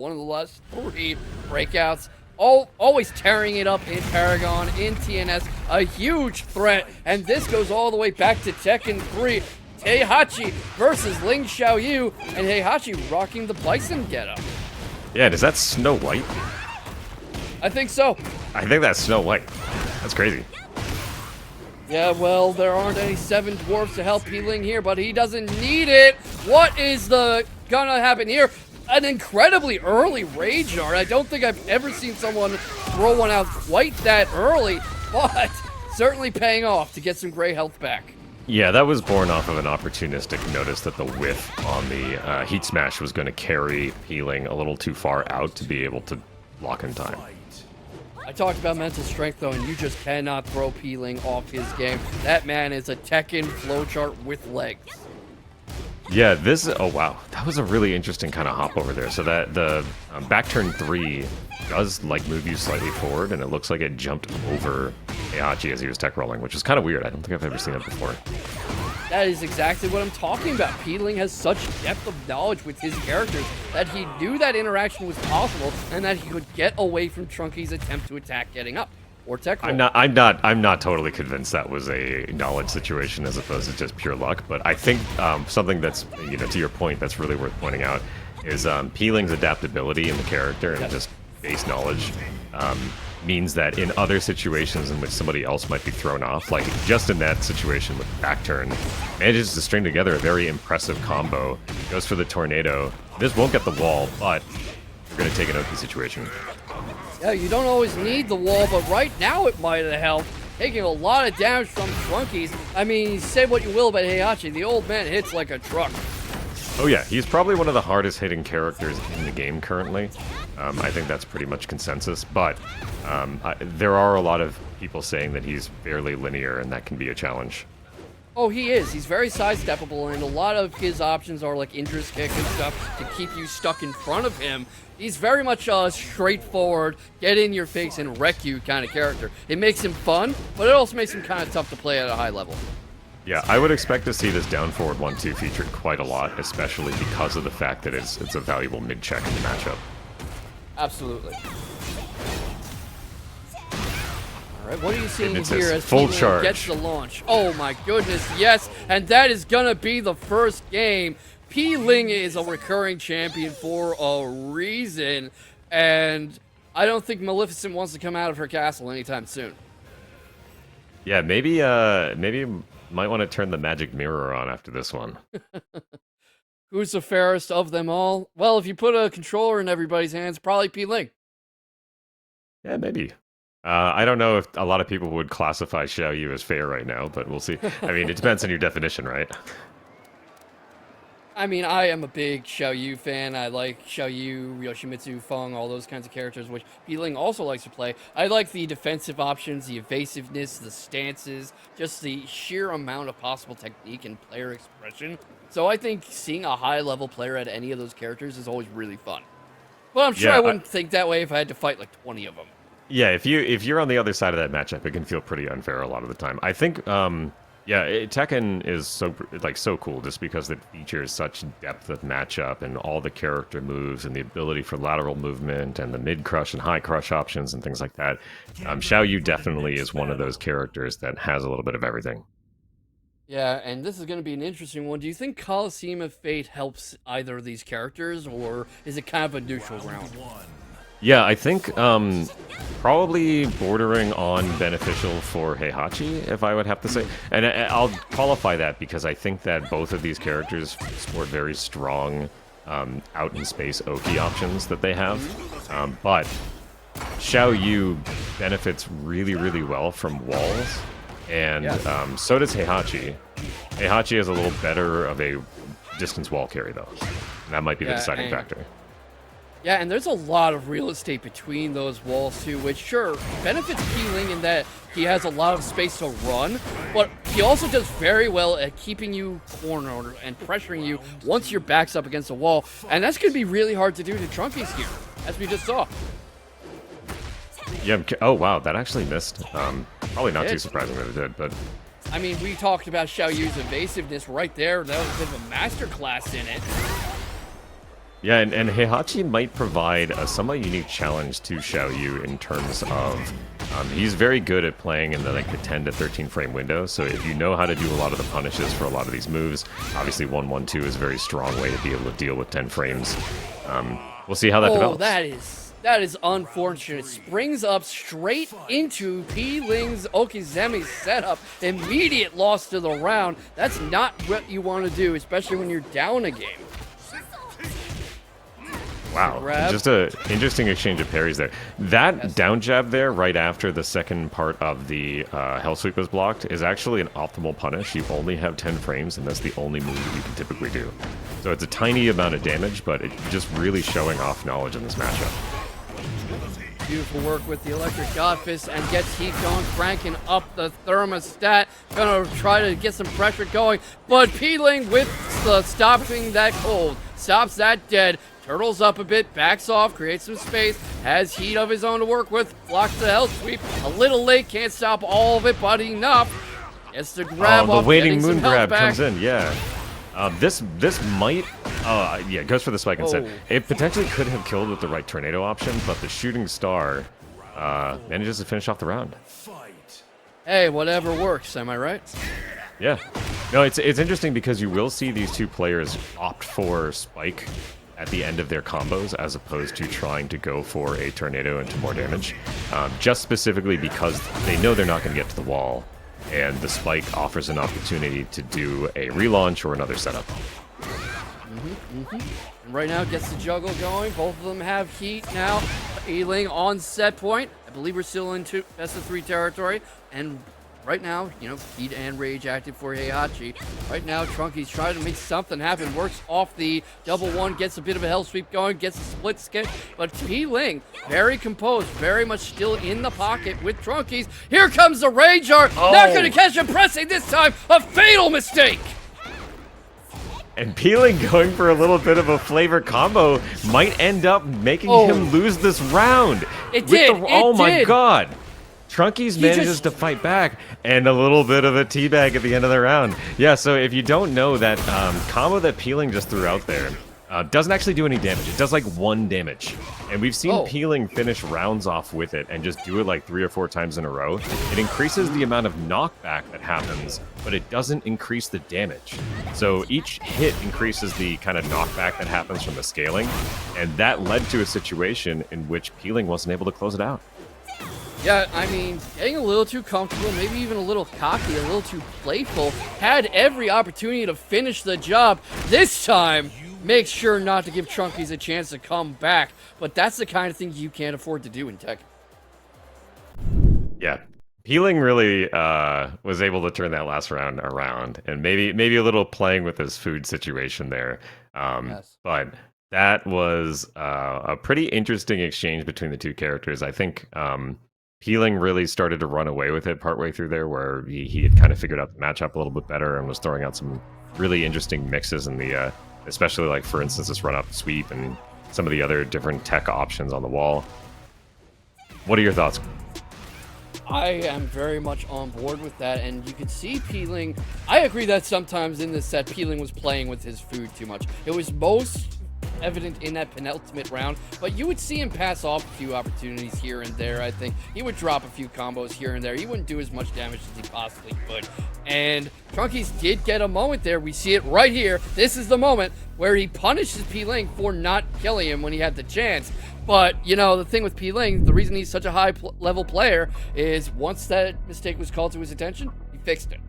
one of the last 3 breakouts. Always tearing it up in Paragon, in TNS, a huge threat, and this goes all the way back to Tekken 3. Heihachi versus Ling Xiaoyu, and Heihachi rocking the Bison getup. Yeah, is that Snow White? I think so. I think that's Snow White. That's crazy. Yeah, well, there aren't any 7 dwarfs to help Ling here, but he doesn't need it. What is gonna happen here? An incredibly early Rage Art. I don't think I've ever seen someone throw one out quite that early, but certainly paying off to get some gray health back. Yeah, that was born off of an opportunistic notice that the whiff on the Heat Smash was going to carry Ling a little too far out to be able to block in time. I talked about mental strength, though, and you just cannot throw Ling off his game. That man is a Tekken flowchart with legs. Yeah, oh wow, that was a really interesting kind of hop over there. So that the back turn 3 does like move you slightly forward, and it looks like it jumped over Heihachi as he was tech rolling, which is kind of weird. I don't think I've ever seen it before. That is exactly what I'm talking about. Ling has such depth of knowledge with his characters that he knew that interaction was possible and that he could get away from Trunkiez' attempt to attack getting up. Or tech roll. I'm not totally convinced that was a knowledge situation as opposed to just pure luck, but I think something that's, to your point, that's really worth pointing out is Ling's adaptability in the character and just base knowledge means that in other situations in which somebody else might be thrown off, like just in that situation with the back turn, manages to string together a very impressive combo, goes for the tornado. This won't get the wall, but you're going to take an OP situation. Yeah, you don't always need the wall, but right now it might have helped. Taking a lot of damage from Trunkiez. I mean, say what you will about Heihachi, the old man hits like a truck. Oh yeah, he's probably one of the hardest hitting characters in the game currently. I think that's pretty much consensus, but there are a lot of people saying that he's fairly linear, and that can be a challenge. Oh, he is. He's very sidesteppable, and a lot of his options are like Indra's kick and stuff to keep you stuck in front of him. He's very much a straightforward, get in your face and wreck you kind of character. It makes him fun, but it also makes him kind of tough to play at a high level. Yeah, I would expect to see this down forward 1-2 featured quite a lot, especially because of the fact that it's a valuable mid-check in the matchup. Absolutely. Alright, what are you seeing here as full Ling charge gets the launch? Oh my goodness, yes, and that is gonna be the first game. Ling is a recurring champion for a reason, and I don't think Maleficent wants to come out of her castle anytime soon. Yeah, maybe might want to turn the magic mirror on after this one. Who's the fairest of them all? Well, if you put a controller in everybody's hands, probably Ling. Yeah, maybe. I don't know if a lot of people would classify Xiaoyu as fair right now, but we'll see. I mean, it depends on your definition, right? I mean, I am a big Xiaoyu fan. I like Xiaoyu, Yoshimitsu, Feng, all those kinds of characters, which Ling also likes to play. I like the defensive options, the evasiveness, the stances, just the sheer amount of possible technique and player expression. So I think seeing a high-level player at any of those characters is always really fun. But I'm sure I wouldn't think that way if I had to fight like 20 of them. Yeah, if you're on the other side of that matchup, it can feel pretty unfair a lot of the time. I think Tekken is so cool just because it features such depth of matchup and all the character moves and the ability for lateral movement and the mid crush and high crush options and things like that. Xiaoyu definitely is one of those characters that has a little bit of everything. Yeah, and this is going to be an interesting one. Do you think Coliseum of Fate helps either of these characters, or is it kind of a neutral ground? Yeah, I think probably bordering on beneficial for Heihachi, if I would have to say. And I'll qualify that because I think that both of these characters sport very strong out-in-space Oki options that they have. But Xiaoyu benefits really, really well from walls, and so does Heihachi. Heihachi is a little better of a distance wall carry, though. And that might be the deciding factor. Yeah, and there's a lot of real estate between those walls, too, which, sure, benefits Ling in that he has a lot of space to run, but he also does very well at keeping you cornered and pressuring you once your back's up against a wall, and that's going to be really hard to do to Trunkiez here, as we just saw. Yeah, oh wow, that actually missed. Probably not too surprising that it did, but... I mean, we talked about Xiaoyu's evasiveness right there. That was a bit of a masterclass in it. Yeah, and Heihachi might provide a somewhat unique challenge to Xiao Yu in terms of he's very good at playing in the like the 10 to 13 frame window. So if you know how to do a lot of the punishes for a lot of these moves, obviously 1-1-2 is a very strong way to be able to deal with 10 frames. We'll see how that develops. That is unfortunate. Springs up straight into Ling's Okizeme setup. Immediate loss to the round. That's not what you want to do, especially when you're down a game. Wow, just an interesting exchange of parries there. That down jab there, right after the second part of the Hell Sweep was blocked, is actually an optimal punish. You only have 10 frames, and that's the only move that you can typically do. So it's a tiny amount of damage, but it's just really showing off knowledge in this matchup. Beautiful work with the Electric God Fist, and gets heat going, cranking up the thermostat. Gonna try to get some pressure going, but Ling with the stopping that cold, stops that dead. Turtles up a bit, backs off, creates some space, has heat of his own to work with, blocks the Hell Sweep, a little late, can't stop all of it, but enough. Gets the grab off, the waiting getting moon some health grab back. comes in, yeah. This might, yeah, goes for the spike instead. It potentially could have killed with the right tornado option, but the shooting star manages to finish off the round. Hey, whatever works, am I right? Yeah. No, it's interesting because you will see these two players opt for spike at the end of their combos as opposed to trying to go for a tornado into more damage, just specifically because they know they're not going to get to the wall, and the spike offers an opportunity to do a relaunch or another setup. And right now gets the juggle going. Both of them have heat now. Ling on set point. I believe we're still into best of 3 territory, and right now, you know, heat and rage active for Heihachi. Right now, Trunkiez trying to make something happen. Works off the double one, gets a bit of a hell sweep going, gets a split skip. But Ling, very composed, very much still in the pocket with Trunkiez. Here comes the rage art. Not going to catch him pressing this time. A fatal mistake. And Ling going for a little bit of a flavor combo might end up making him lose this round. It did. Oh my god. Trunkiez manages to fight back, and a little bit of a teabag at the end of the round. Yeah, so if you don't know, that combo that Ling just threw out there doesn't actually do any damage. It does like 1 damage. And we've seen Ling finish rounds off with it and just do it like 3 or 4 times in a row. It increases the amount of knockback that happens, but it doesn't increase the damage. So each hit increases the kind of knockback that happens from the scaling, and that led to a situation in which Ling wasn't able to close it out. Yeah, I mean, getting a little too comfortable, maybe even a little cocky, a little too playful. Had every opportunity to finish the job. This time, make sure not to give Trunkiez a chance to come back. But that's the kind of thing you can't afford to do in Tekken. Yeah. Ling really was able to turn that last round around, and maybe a little playing with his food situation there. But that was a pretty interesting exchange between the two characters. I think Ling really started to run away with it partway through there, where he had kind of figured out the matchup a little bit better and was throwing out some really interesting mixes in the, especially like, for instance, this run up sweep and some of the other different tech options on the wall. What are your thoughts? I am very much on board with that, and you can see Ling. I agree that sometimes in this set, Ling was playing with his food too much. It was most evident in that penultimate round, but you would see him pass off a few opportunities here and there. I think he would drop a few combos here and there. He wouldn't do as much damage as he possibly could, and Trunkiez did get a moment there. We see it right here. This is the moment where he punishes Ling for not killing him when he had the chance. But, you know, the thing with Ling, the reason he's such a high level player is once that mistake was called to his attention, he fixed it.